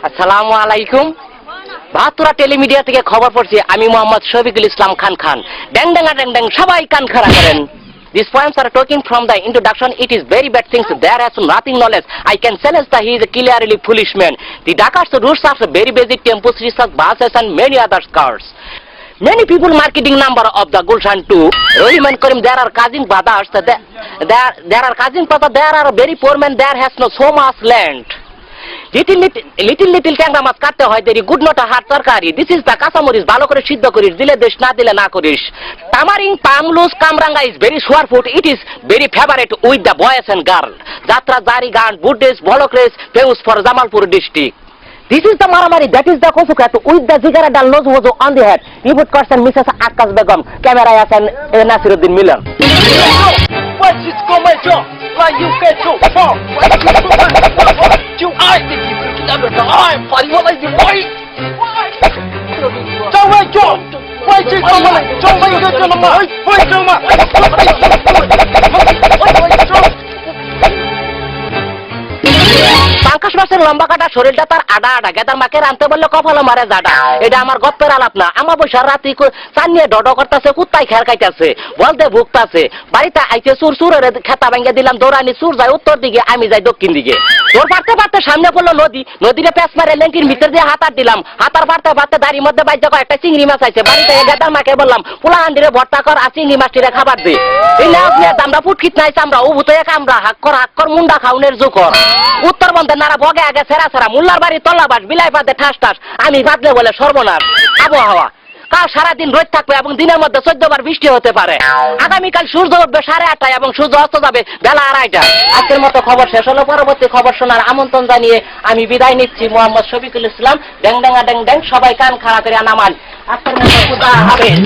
আসসালামু আলাইকুম। ভাতুরা টেলিমিডিয়া থেকে খবর পড়ছি, আমি মোহাম্মদ শফিকুল ইসলাম খান খান। ড্যাং ড্যাং ড্যাং ড্যাং, সবাই কান খাড়া করেন। These poems are talking from the introduction. It is very bad things. There has nothing knowledge. I can challenge that he is a clearly foolish man. The Dakar's roots are very basic temples, research, buses and many other cars. Many people marketing number of the Gulshan too. Rahman Karim, there are cousin brothers. There are cousin brothers. There are very poor men. There has no so much land. Little ট্যাংরা মাছ কাটতে হয় দেরি, good not হাট তরকারি। This is the কাঁচামরিচ, ভালো করে সিদ্ধ করিস, দিলে দেশ না দিলে না করিস। তামারিং পামলুস kamranga is very sour food, it is very favourite with the boys and girl. Jatra jari gaan বুডেস ভলক্রেস famous for Jamalpur district. This is the Maramari, that is the Kosukat, with the Zigara Dal nose was on the head. Reboot person Mrs. Akas Begum, camera and Nasiruddin Miller. What is going on? Why you get so far? You are the people. I'm for you like the boy. Don't wait, John. Why is it coming? Don't wait, John. Wait, John. পাঙ্কাশ মাছের লম্বা কাটা শরীরটা তার আডা আডা, gather মাকে রানতে বললে কপালে মারে জাডা। এটা আমার গপ্পের আলাপ না, আমার বৈশার রাতি চান নিয়ে ডড করতেছে, কুত্তায় খেয়ার খাইতেছে, বলতে ভুগতাছে। বাড়িতে আইতে সুরের খেতা ভেঙে দিলাম, দৌড়ানি সুর যায় উত্তর দিকে, আমি যাই দক্ষিণ দিকে। তোর পারতে পারতে সামনে পড়লো নদী, নদীরে প্যাঁচ মারে লেঙ্কির ভিতর দিয়ে হাতার দিলাম, হাতার পারতে পারতে দাঁড়ির মধ্যে বাইতে একটা চিংড়ি মাছ আইছে। বাড়িতে গেদার মাকে বললাম, পোলা হান্ডিরে ভর্তা কর আর চিংড়ি মাছটিরে খাবার দে। এই লাভ নিয়ে দামরা ফুটকিত নাই চামড়া, ও ভূত কামড়া হাক কর মুন্ডা খাউনের জোকর। উত্তরবঙ্গের নারা বগে আগে সেরা সেরা, মুল্লার বাড়ি তল্লাবাস, বিলাই পাতে ঠাস ঠাস, আমি বাদলে বলে সর্বনাশ। আবহাওয়া কাল সারাদিন রোদ থাকবে এবং দিনের মধ্যে 14 বার বৃষ্টি হতে পারে। আগামীকাল সূর্য উঠবে 8:30টায় এবং সূর্য অস্ত যাবে বেলা 2:30টায়। আজকের মতো খবর শেষ হলো, পরবর্তী খবর শোনার আমন্ত্রণ জানিয়ে আমি বিদায় নিচ্ছি। মোহাম্মদ শফিকুল ইসলাম। ড্যাং ড্যাং ড্যাং ড্যাং, সবাই কান খাড়া করে নামান। আজকের মতো খুদা হাফেজ।